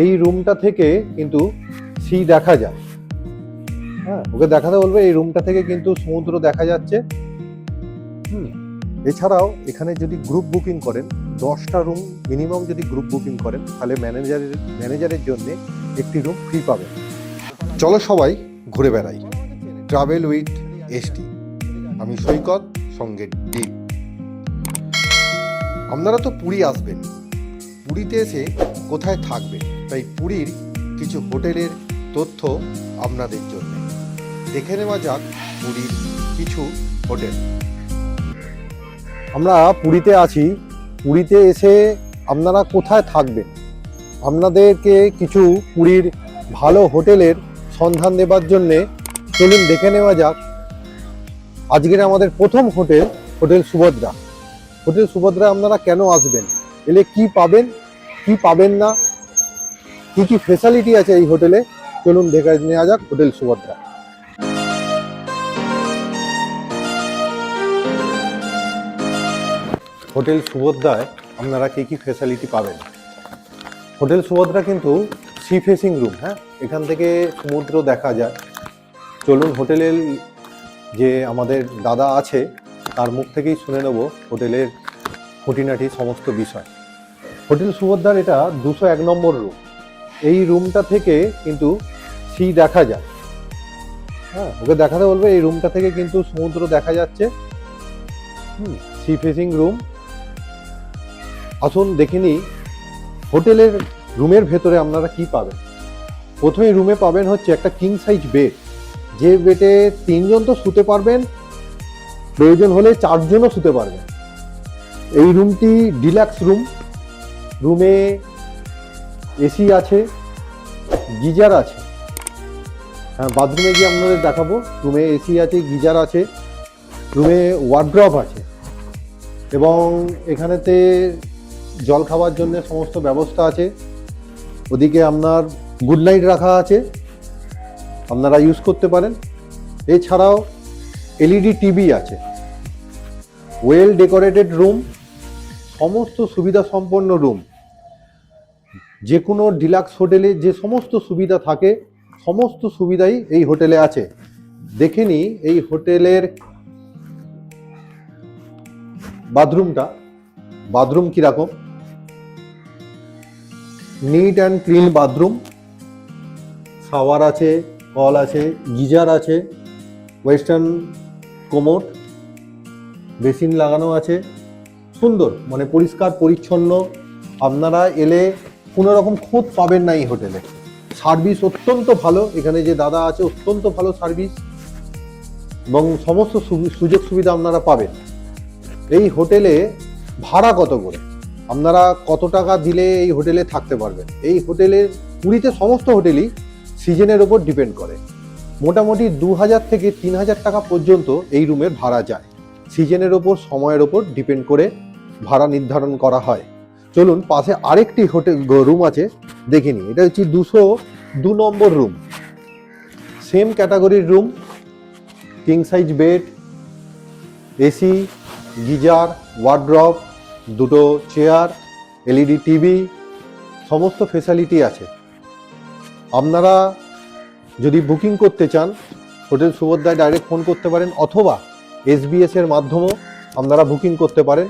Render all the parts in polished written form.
এই রুমটা থেকে কিন্তু সি দেখা যায়। হ্যাঁ, ওকে দেখাতে বলবে এই রুমটা থেকে কিন্তু সমুদ্র দেখা যাচ্ছে। এছাড়াও এখানে যদি গ্রুপ বুকিং করেন, 10টা রুম মিনিমাম যদি গ্রুপ বুকিং করেন, তাহলে ম্যানেজারের জন্য একটি রুম ফ্রি পাবেন। চলো সবাই ঘুরে বেড়াই। ট্রাভেল উইথ এসটি, আমি সৈকত, সঙ্গে ডিপ। আপনারা তো পুরী আসবেন, পুরীতে এসে কোথায় থাকবেন, তাই পুরীর কিছু হোটেলের তথ্য আপনাদের জন্য। দেখে নেওয়া যাক পুরীর কিছু হোটেল। আমরা পুরীতে আছি। পুরীতে এসে আপনারা কোথায় থাকবেন, আপনাদেরকে কিছু পুরীর ভালো হোটেলের সন্ধান দেবার জন্যে চলুন দেখে নেওয়া যাক। আজকের আমাদের প্রথম hotel, hotel Subhadra. Hotel Subhadra আপনারা কেন আসবেন, এলে কি পাবেন কি পাবেন না, কি কি ফেসিলিটি আছে এই হোটেলে, চলুন দেখে নেওয়া যাক হোটেল সুভদ্রা। হোটেল সুভদ্রায় আপনারা কি কি ফেসিলিটি পাবেন। হোটেল সুভদ্রা কিন্তু সি ফেসিং রুম। হ্যাঁ, এখান থেকে সমুদ্র দেখা যায়। চলুন হোটেলের যে আমাদের দাদা আছে তার মুখ থেকেই শুনে নেব হোটেলের খুঁটিনাটি সমস্ত বিষয়। হোটেল সুভদ্রার এটা 201 নম্বর রুম। এই রুমটা থেকে কিন্তু সি দেখা যায়। হ্যাঁ, ওকে দেখাতে বলবে এই রুমটা থেকে কিন্তু সমুদ্র দেখা যাচ্ছে। Sea facing room. আসুন দেখে নিই হোটেলের রুমের ভেতরে আপনারা কি পাবেন। প্রথমে রুমে পাবেন হচ্ছে একটা কিং সাইজ বেড, যে বেডে 3 জন তো শুতে পারবেন, প্রয়োজন হলে 4 জনও শুতে পারবেন। এই রুমটি ডিলাক্স রুম। রুমে এসি আছে, গিজার আছে। হ্যাঁ, বাথরুমে গিয়ে আপনাদের দেখাবো। রুমে এসি আছে, গিজার আছে, রুমে ওয়ার্ড্রপ আছে এবং এখানেতে জল খাওয়ার জন্য সমস্ত ব্যবস্থা আছে। ওদিকে আপনার গুড নাইট রাখা আছে, আপনারা ইউজ করতে পারেন। এছাড়াও এলইডি টিভি আছে। ওয়েল ডেকোরেটেড রুম, সমস্ত সুবিধা সম্পন্ন রুম। যে কোনো ডিলাক্স হোটেলে যে সমস্ত সুবিধা থাকে সমস্ত সুবিধাই এই হোটেলে আছে। দেখে নিই এই হোটেলের বাথরুমটা। বাথরুম কিরকম, neat and clean bathroom. Shower আছে, কল আছে, গিজার আছে, ওয়েস্টার্ন কোমোড, বেসিন লাগানো আছে। সুন্দর, মানে পরিষ্কার পরিচ্ছন্ন। আপনারা এলে কোনো রকম খুঁত পাবেন না এই হোটেলে। সার্ভিস অত্যন্ত ভালো, এখানে যে দাদা আছে অত্যন্ত ভালো সার্ভিস এবং সমস্ত সুযোগ সুবিধা আপনারা পাবেন। এই হোটেলে ভাড়া কত করে, আপনারা কত টাকা দিলে এই হোটেলে থাকতে পারবেন। এই হোটেলের পুরীতে সমস্ত হোটেলই সিজনের ওপর ডিপেন্ড করে। মোটামুটি 2000 থেকে 3000 টাকা পর্যন্ত এই রুমের ভাড়া যায়। সিজনের ওপর, সময়ের ওপর ডিপেন্ড করে ভাড়া নির্ধারণ করা হয়। চলুন পাশে আরেকটি হোটেল রুম আছে দেখে নিই। এটা হচ্ছে 202 নম্বর রুম। সেম ক্যাটাগরির room, king size bed, AC, geyser, wardrobe, দুটো চেয়ার, এলইডি টিভি, সমস্ত ফেসিলিটি আছে। আপনারা যদি বুকিং করতে চান হোটেল সুভদ্রায় ডাইরেক্ট ফোন করতে পারেন, অথবা SBS এর মাধ্যমেও আপনারা বুকিং করতে পারেন।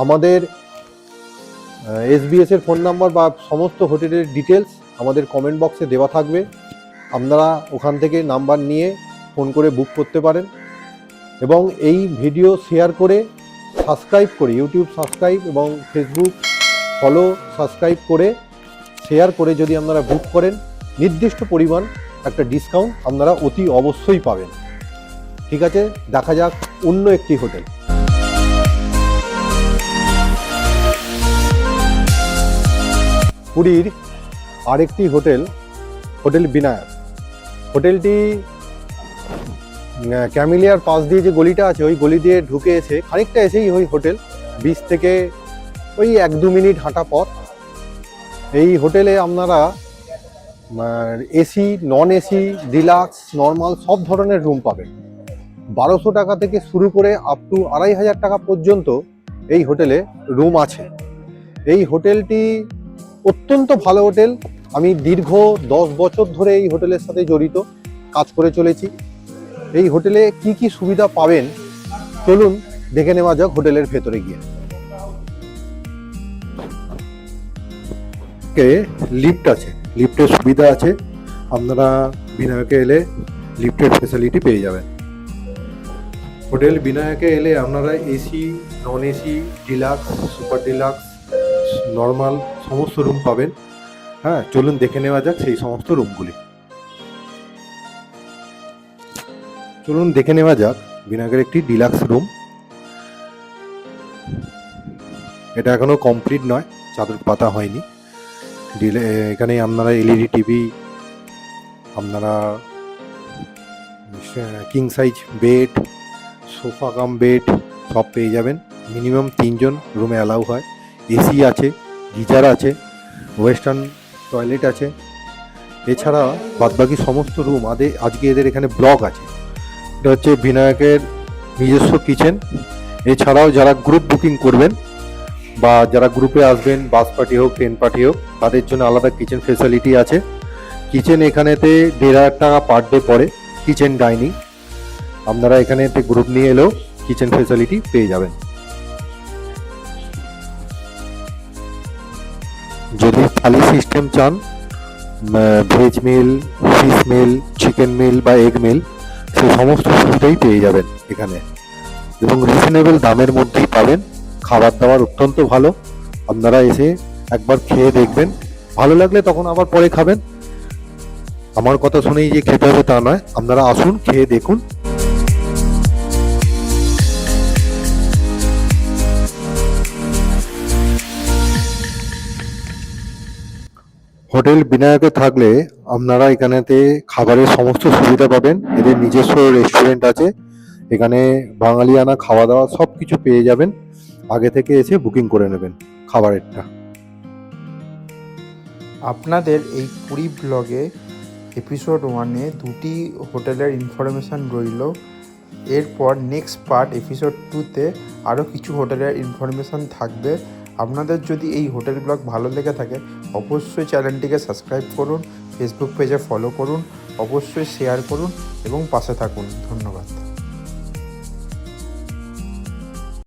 আমাদের SBS এর ফোন নাম্বার বা সমস্ত হোটেলের ডিটেলস আমাদের কমেন্ট বক্সে দেওয়া থাকবে। আপনারা ওখান থেকে নাম্বার নিয়ে ফোন করে বুক করতে পারেন এবং এই ভিডিও শেয়ার করে, সাবস্ক্রাইব করে, ইউটিউব সাবস্ক্রাইব এবং ফেসবুক ফলো সাবস্ক্রাইব করে, শেয়ার করে যদি আপনারা বুক করেন, নির্দিষ্ট পরিমাণ একটা ডিসকাউন্ট আপনারা অতি অবশ্যই পাবেন। ঠিক আছে, দেখা যাক অন্য একটি হোটেল। পুরীর আরেকটি হোটেল, হোটেল বিনায়ক। হোটেলটি ক্যামিলিয়ার পাশ দিয়ে যে গলিটা আছে ওই গলি দিয়ে ঢুকে এসে খানিকটা এসেই ওই হোটেল, 20 থেকে ওই 1-2 মিনিট হাঁটা পথ। এই হোটেলে আপনারা AC, non AC, deluxe, normal সব ধরনের রুম পাবেন। 1200 টাকা থেকে শুরু করে আপ টু 2500 টাকা পর্যন্ত এই হোটেলে রুম আছে। এই হোটেলটি অত্যন্ত ভালো হোটেল। আমি দীর্ঘ 10 বছর ধরে এই হোটেলের সাথে জড়িত, কাজ করে চলেছি। এই হোটেলে কি কি সুবিধা পাবেন চলুন দেখে নেওয়া যাক হোটেলের ভেতরে গিয়ে। লিফট আছে, লিফটের সুবিধা আছে, আপনারা বিনায়কে এলে লিফটের ফ্যাসিলিটি পেয়ে যাবেন। হোটেল বিনায়কে এলে আপনারা AC, non AC, deluxe, super deluxe, normal সমস্ত রুম পাবেন। হ্যাঁ, চলুন দেখে নেওয়া যাক সেই সমস্ত রুমগুলি। চলুন দেখে নেওয়া যাক বিনায়কের একটি ডিলাক্স রুম। এটা এখনো কমপ্লিট নয়, চাদর পাতা হয়নি। এখানে আপনারা এলইডি টিভি, আপনারা king size bed, sofa cum bed সব পেয়ে যাবেন। মিনিমাম 3 জন রুমে অ্যালাউ হয়। এসি আছে, গিজার আছে, ওয়েস্টার্ন টয়লেট আছে। এছাড়া বাদবাকি সমস্ত রুম আজকে এদের এখানে ব্লক আছে। এটা হচ্ছে বিনায়কের নিজস্ব কিচেন। এছাড়াও যারা গ্রুপ বুকিং করবেন বা যারা গ্রুপে আসবেন, বাস পার্টি হোক, ট্রেন পার্টি হোক, তাদের জন্য আলাদা কিচেন ফেসিলিটি আছে। কিচেন এখানেতে 1,500 টাকা পার ডে পড়ে কিচেন ডাইনিং। আপনারা এখানেতে গ্রুপ নিয়ে এলেও কিচেন ফেসিলিটি পেয়ে যাবেন। যদি থালি সিস্টেম চান, ভেজ মিল, ফিশ মিল, চিকেন মিল বা এগ মিল, সেই সমস্ত সুবিধাই পেয়ে যাবেন এখানে এবং রিজনেবল দামের মধ্যেই পাবেন। খাবার দাবার অত্যন্ত ভালো। আপনারা এসে একবার খেয়ে দেখবেন, ভালো লাগলে তখন আবার পরে খাবেন। আমার কথা শুনেই যে খেতে হবে তা নয়, আপনারা আসুন, খেয়ে দেখুন। হোটেল বিনায়কে থাকলে আপনারা এখানেতে খাবারের সমস্ত সুবিধা পাবেন। এদের নিজস্ব রেস্টুরেন্ট আছে, এখানে বাঙালিয়ানা খাওয়া দাওয়া সব কিছু পেয়ে যাবেন। আগে থেকে এসে বুকিং করে নেবেন খাবারেরটা। আপনাদের এই পুরী ব্লগে এপিসোড 1-এ 2টি হোটেলের ইনফরমেশান রইল। এরপর নেক্সট পার্ট এপিসোড 2-তে আরও কিছু হোটেলের ইনফরমেশান থাকবে। আপনাদের যদি এই হোটেল ব্লগ ভালো লেগে থাকে অবশ্যই চ্যানেলটিকে সাবস্ক্রাইব করুন, ফেসবুক পেজে ফলো করুন, অবশ্যই শেয়ার করুন এবং পাশে থাকুন। ধন্যবাদ।